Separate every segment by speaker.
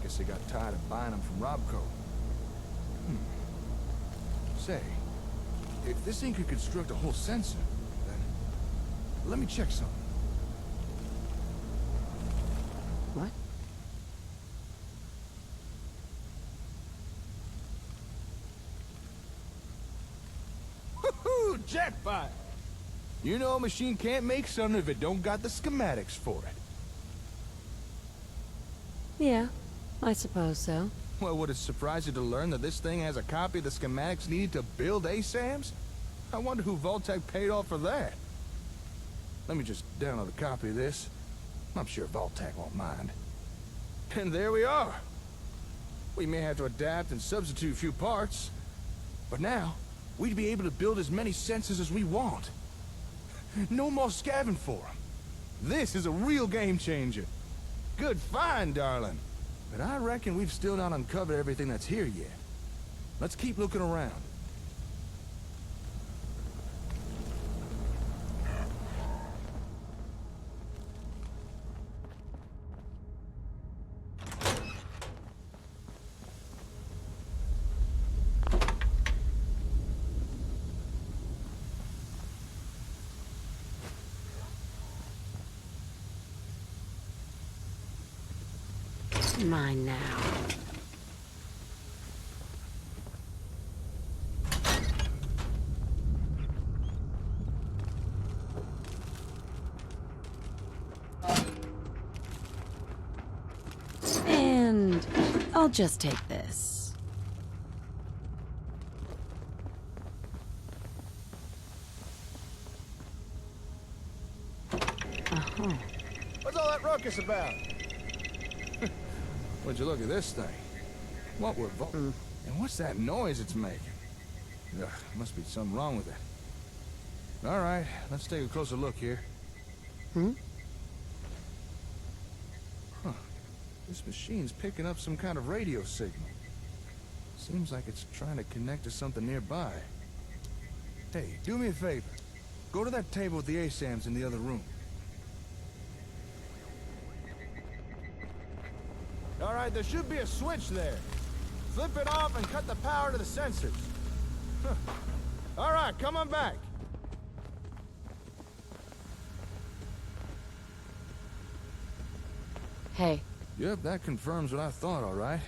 Speaker 1: Guess they got tired of buying them from Robco. Say, if this thing could construct a whole sensor, then let me check something.
Speaker 2: What?
Speaker 1: Woohoo! Jackpot! You know a machine can't make something if it don't got the schematics for it.
Speaker 2: Yeah, I suppose so.
Speaker 1: Well, would it surprise you to learn that this thing has a copy of the schematics needed to build ASAMs? I wonder who Vault-Tec paid off for that. Let me just download a copy of this. I'm sure Vault-Tec won't mind. And there we are. We may have to adapt and substitute a few parts, but now we'd be able to build as many sensors as we want. No more scavenging for them. This is a real game changer. Good find, darling. But I reckon we've still not uncovered everything that's here yet. Let's keep looking around.
Speaker 2: Mine now. And I'll just take this. Uh-huh.
Speaker 1: What's all that ruckus about? Would you look at this thing? What we're And what's that noise it's making? Ugh, must be something wrong with it. All right, let's take a closer look here.
Speaker 2: Hmm?
Speaker 1: Huh. This machine's picking up some kind of radio signal. Seems like it's trying to connect to something nearby. Hey, do me a favor. Go to that table with the ASAMs in the other room. All right, there should be a switch there. Flip it off and cut the power to the sensors. Huh. All right, come on back.
Speaker 2: Hey.
Speaker 1: Yep, that confirms what I thought, all right.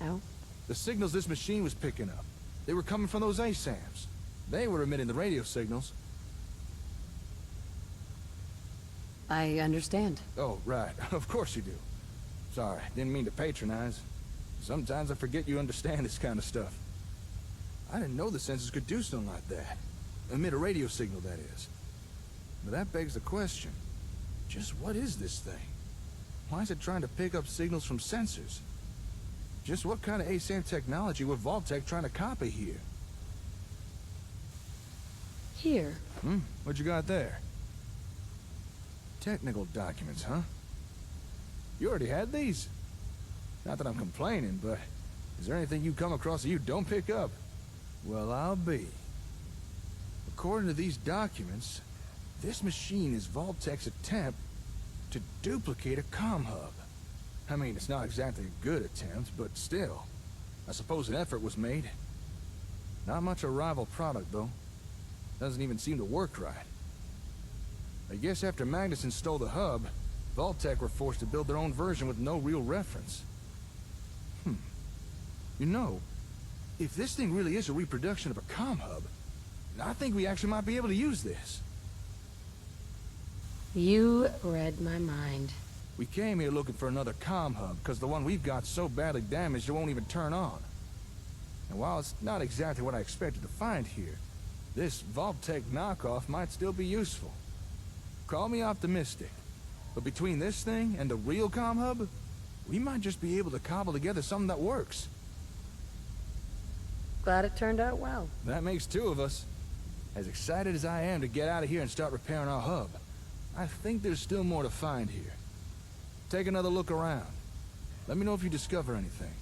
Speaker 2: Oh?
Speaker 1: The signals this machine was picking up, they were coming from those ASAMs. They were emitting the radio signals.
Speaker 2: I understand.
Speaker 1: Oh, right. Of course you do. Sorry, didn't mean to patronize. Sometimes I forget you understand this kind of stuff. I didn't know the sensors could do something like that. Emit a radio signal, that is. But that begs the question. Just what is this thing? Why is it trying to pick up signals from sensors? Just what kind of ASAM technology were Vault-Tec trying to copy here?
Speaker 2: Here.
Speaker 1: What you got there? Technical documents, huh? You already had these? Not that I'm complaining, but is there anything you come across that you don't pick up? Well, I'll be. According to these documents, this machine is Vault-Tec's attempt to duplicate a comm hub. I mean, it's not exactly a good attempt, but still. I suppose an effort was made. Not much a rival product, though. Doesn't even seem to work right. I guess after Magnuson stole the hub, Vault-Tec were forced to build their own version with no real reference. You know, if this thing really is a reproduction of a comm hub, I think we actually might be able to use this.
Speaker 2: You read my mind.
Speaker 1: We came here looking for another comm hub, because the one we've got so badly damaged it won't even turn on. And while it's not exactly what I expected to find here, this Vault-Tec knockoff might still be useful. Call me optimistic, but between this thing and the real comm hub, we might just be able to cobble together something that works.
Speaker 2: Glad it turned out well.
Speaker 1: That makes two of us. As excited as I am to get out of here and start repairing our hub, I think there's still more to find here. Take another look around. Let me know if you discover anything.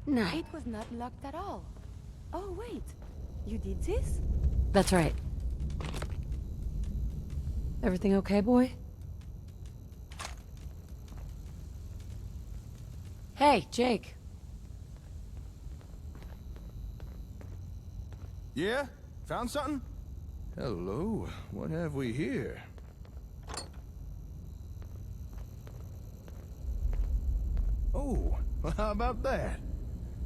Speaker 2: No.
Speaker 3: It was not locked at all. Oh, wait. You did this?
Speaker 2: That's right. Everything okay, boy? Hey, Jake.
Speaker 1: Yeah? Found something? Hello. What have we here? Oh, well, how about that?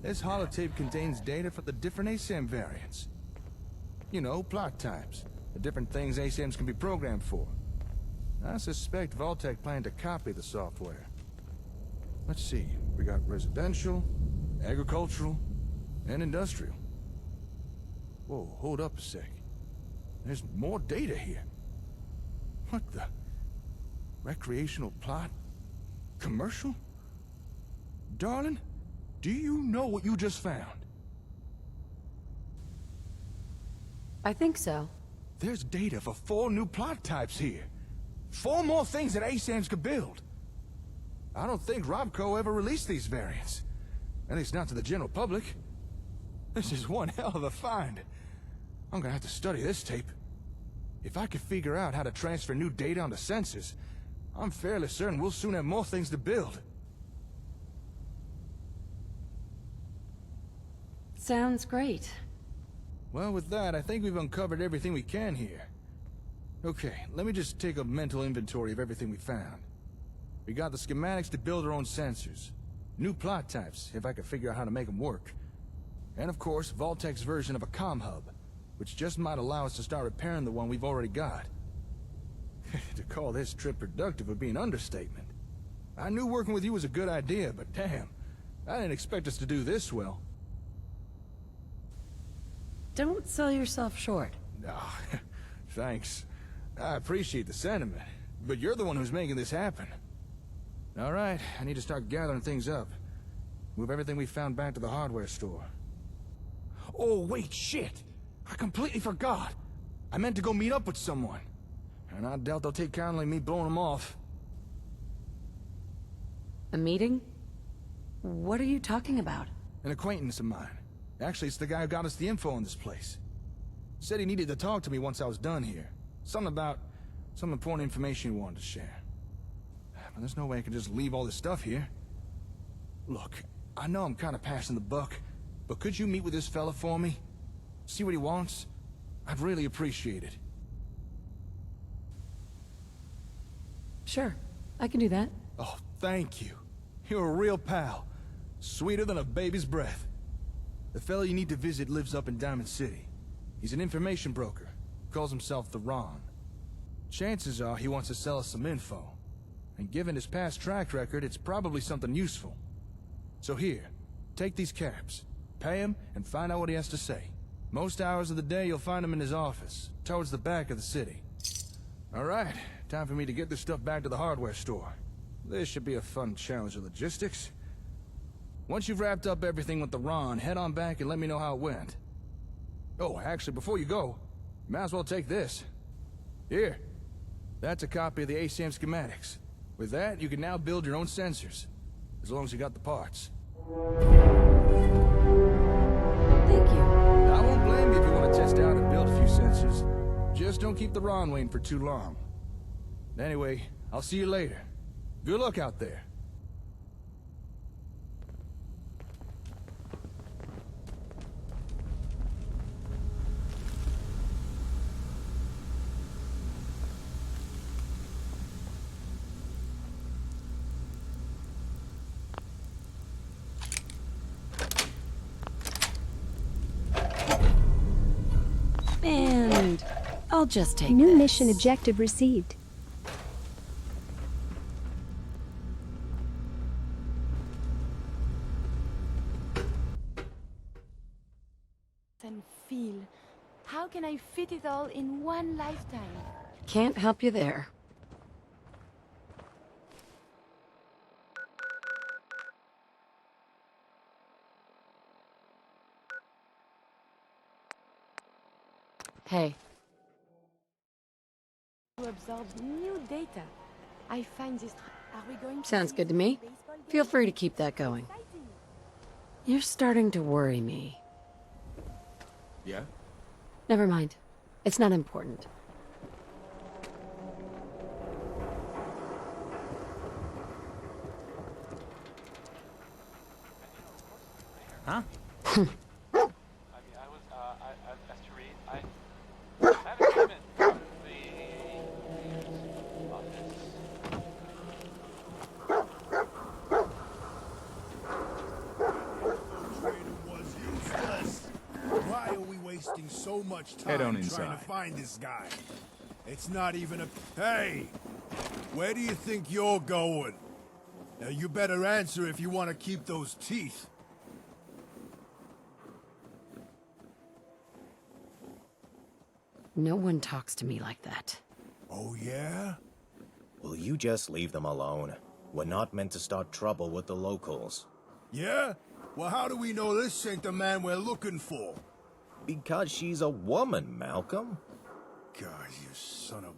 Speaker 1: This holotape contains data for the different ASAM variants. You know, plot types. The different things ASAMs can be programmed for. I suspect Vault-Tec planned to copy the software. Let's see. We got residential, agricultural, and industrial. Whoa, hold up a sec. There's more data here. What the? Recreational plot? Commercial? Darling, do you know what you just found?
Speaker 2: I think so.
Speaker 1: There's data for 4 new plot types here. 4 more things that ASAMs could build. I don't think Robco ever released these variants. At least not to the general public. This is one hell of a find. I'm gonna have to study this tape. If I could figure out how to transfer new data onto sensors, I'm fairly certain we'll soon have more things to build.
Speaker 2: Sounds great.
Speaker 1: Well, with that, I think we've uncovered everything we can here. Okay, let me just take a mental inventory of everything we found. We got the schematics to build our own sensors. New plot types, if I could figure out how to make them work. And of course, Vault-Tec's version of a comm hub, which just might allow us to start repairing the one we've already got. To call this trip productive would be an understatement. I knew working with you was a good idea, but damn, I didn't expect us to do this well.
Speaker 2: Don't sell yourself short.
Speaker 1: Oh, thanks. I appreciate the sentiment, but you're the one who's making this happen. All right, I need to start gathering things up. Move everything we found back to the hardware store. Oh, wait, shit! I completely forgot! I meant to go meet up with someone. And I doubt they'll take kindly me blowing them off.
Speaker 2: A meeting? What are you talking about?
Speaker 1: An acquaintance of mine. Actually, it's the guy who got us the info on this place. Said he needed to talk to me once I was done here. Something about some important information he wanted to share. But there's no way I can just leave all this stuff here. Look, I know I'm kind of passing the buck, but could you meet with this fella for me? See what he wants? I'd really appreciate it.
Speaker 2: Sure, I can do that.
Speaker 1: Oh, thank you. You're a real pal. Sweeter than a baby's breath. The fella you need to visit lives up in Diamond City. He's an information broker. Calls himself the Ron. Chances are he wants to sell us some info. And given his past track record, it's probably something useful. So here, take these caps. Pay him and find out what he has to say. Most hours of the day you'll find him in his office, towards the back of the city. All right, time for me to get this stuff back to the hardware store. This should be a fun challenge of logistics. Once you've wrapped up everything with the Ron, head on back and let me know how it went. Oh, actually, before you go, you might as well take this. Here. That's a copy of the ASAM schematics. With that, you can now build your own sensors. As long as you got the parts.
Speaker 2: Thank you.
Speaker 1: I won't blame you if you want to test out and build a few sensors. Just don't keep the Ron waiting for too long. Anyway, I'll see you later. Good luck out there.
Speaker 2: And I'll just take
Speaker 4: New
Speaker 2: this.
Speaker 4: mission objective received.
Speaker 3: And feel. How can I fit it all in one lifetime?
Speaker 2: Can't help you there. Hey,
Speaker 3: To absorb new data. I find this. Are we going to
Speaker 2: sounds
Speaker 3: see
Speaker 2: good to
Speaker 3: some
Speaker 2: me.
Speaker 3: baseball
Speaker 2: Feel
Speaker 3: games?
Speaker 2: free to keep that going.
Speaker 3: Exciting.
Speaker 2: You're starting to worry me.
Speaker 1: Yeah?
Speaker 2: Never mind. It's not important.
Speaker 1: Huh?
Speaker 4: I mean, I was, as to read, I haven't given the office.
Speaker 5: Was useless. Why are we wasting so much
Speaker 1: Head on
Speaker 5: time trying
Speaker 1: inside.
Speaker 5: to find this guy? It's not even a... Hey! Where do you think you're going? Now you better answer if you want to keep those teeth.
Speaker 2: No one talks to me like that.
Speaker 5: Oh yeah?
Speaker 6: Will you just leave them alone? We're not meant to start trouble with the locals.
Speaker 5: Yeah? Well, how do we know this ain't the man we're looking for?
Speaker 6: Because she's a woman, Malcolm.
Speaker 5: God, you son of...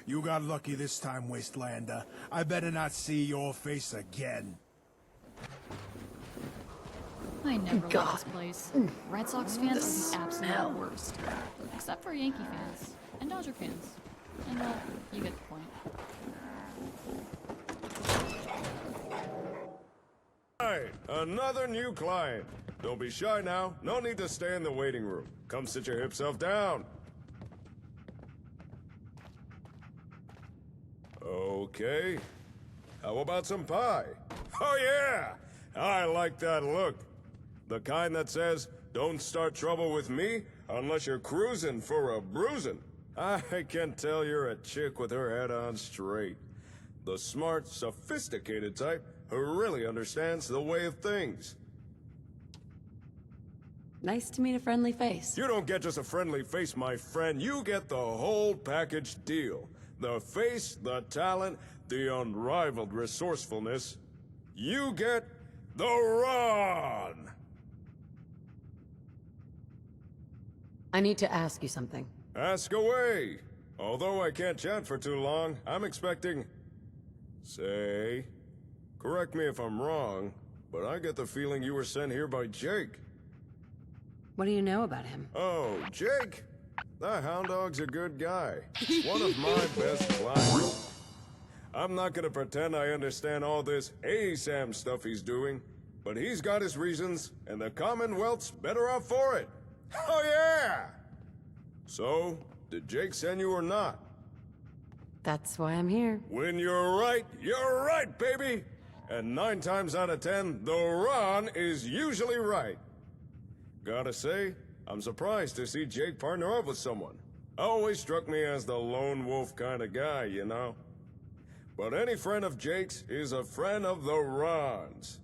Speaker 5: You got lucky this time, Wastelander. I better not see your face again.
Speaker 7: I never
Speaker 2: God.
Speaker 7: like this place. Red Sox fans are the absolute worst. Except for Yankee fans. And Dodger fans. And well, you get the point.
Speaker 8: Right, another new client. Don't be shy now. No need to stay in the waiting room. Come sit your hip self down. Okay. How about some pie? Oh yeah! I like that look. The kind that says, don't start trouble with me unless you're cruising for a bruising. I can tell you're a chick with her head on straight. The smart, sophisticated type who really understands the way of things.
Speaker 2: Nice to meet a friendly face.
Speaker 8: You don't get just a friendly face, my friend. You get the whole package deal. The face, the talent, the unrivaled resourcefulness. You get the run!
Speaker 2: I need to ask you something.
Speaker 8: Ask away. Although I can't chat for too long, I'm expecting... Say... Correct me if I'm wrong, but I get the feeling you were sent here by Jake.
Speaker 2: What do you know about him?
Speaker 8: Oh, Jake? The hound dog's a good guy. One of my best clients. I'm not gonna pretend I understand all this ASAM stuff he's doing, but he's got his reasons, and the Commonwealth's better off for it. Oh yeah! So, did Jake send you or not?
Speaker 2: That's why I'm here.
Speaker 8: When you're right, baby! And 9 times out of 10, the run is usually right. Gotta say, I'm surprised to see Jake partner up with someone. Always struck me as the lone wolf kind of guy, you know? But any friend of Jake's is a friend of the runs.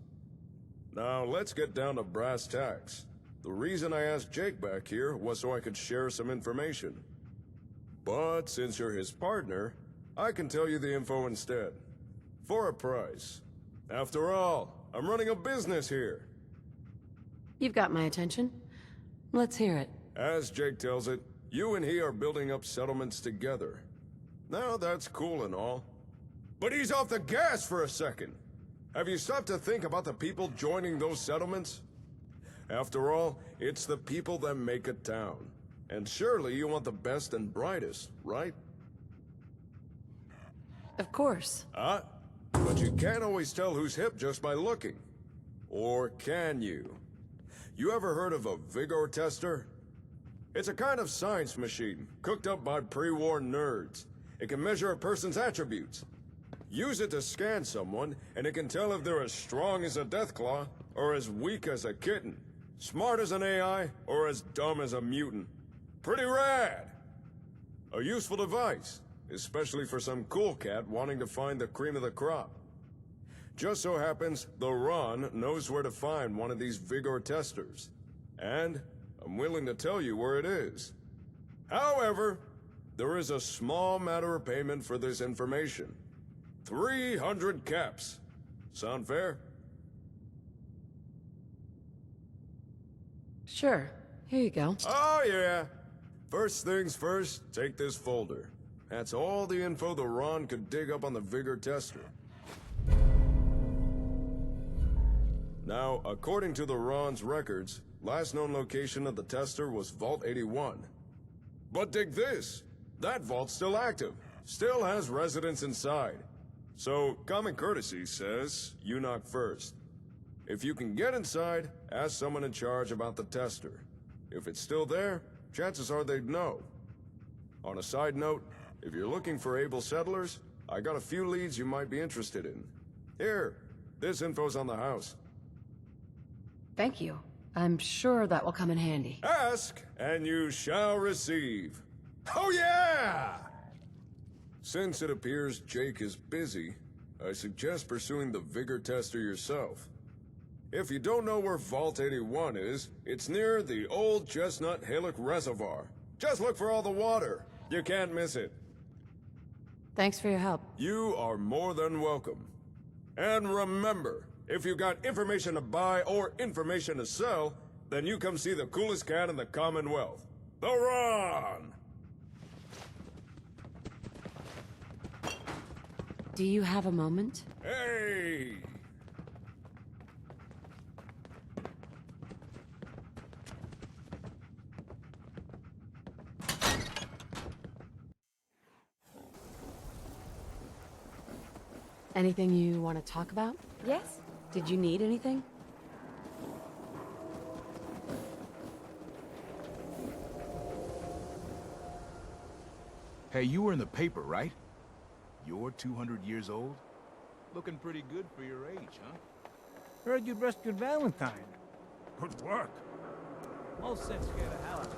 Speaker 8: Now, let's get down to brass tacks. The reason I asked Jake back here was so I could share some information. But since you're his partner, I can tell you the info instead. For a price. After all, I'm running a business here.
Speaker 2: You've got my attention. Let's hear it.
Speaker 8: As Jake tells it, you and he are building up settlements together. Now that's cool and all. But he's off the gas for a second. Have you stopped to think about the people joining those settlements? After all, it's the people that make a town. And surely you want the best and brightest, right?
Speaker 2: Of course.
Speaker 8: But you can't always tell who's hip just by looking. Or can you? You ever heard of a vigor tester? It's a kind of science machine, cooked up by pre-war nerds. It can measure a person's attributes. Use it to scan someone, and it can tell if they're as strong as a deathclaw, or as weak as a kitten. Smart as an AI, or as dumb as a mutant. Pretty rad! A useful device, especially for some cool cat wanting to find the cream of the crop. Just so happens, the Run knows where to find one of these vigor testers. And I'm willing to tell you where it is. However, there is a small matter of payment for this information. 300 caps. Sound fair?
Speaker 2: Sure. Here you go.
Speaker 8: Oh yeah! First things first, take this folder. That's all the info the Ron could dig up on the vigor tester. Now, according to the Ron's records, last known location of the tester was Vault 81. But dig this! That vault's still active, still has residents inside. So, common courtesy says you knock first. If you can get inside, ask someone in charge about the tester. If it's still there, chances are they'd know. On a side note, if you're looking for able settlers, I got a few leads you might be interested in. Here, this info's on the house.
Speaker 2: Thank you. I'm sure that will come in handy.
Speaker 8: Ask, and you shall receive. Oh yeah! Since it appears Jake is busy, I suggest pursuing the vigor tester yourself. If you don't know where Vault 81 is, it's near the old Chestnut Hillock Reservoir. Just look for all the water. You can't miss it.
Speaker 2: Thanks for your help.
Speaker 8: You are more than welcome. And remember, if you got information to buy or information to sell, then you come see the coolest cat in the Commonwealth, the Ron!
Speaker 2: Do you have a moment?
Speaker 8: Hey!
Speaker 2: Anything you want to talk about?
Speaker 3: Yes?
Speaker 2: Did you need anything?
Speaker 1: Hey, you were in the paper, right? You're 200 years old? Looking pretty good for your age, huh?
Speaker 9: Heard you rescued Valentine. Good work. Most set scared the hell out of me.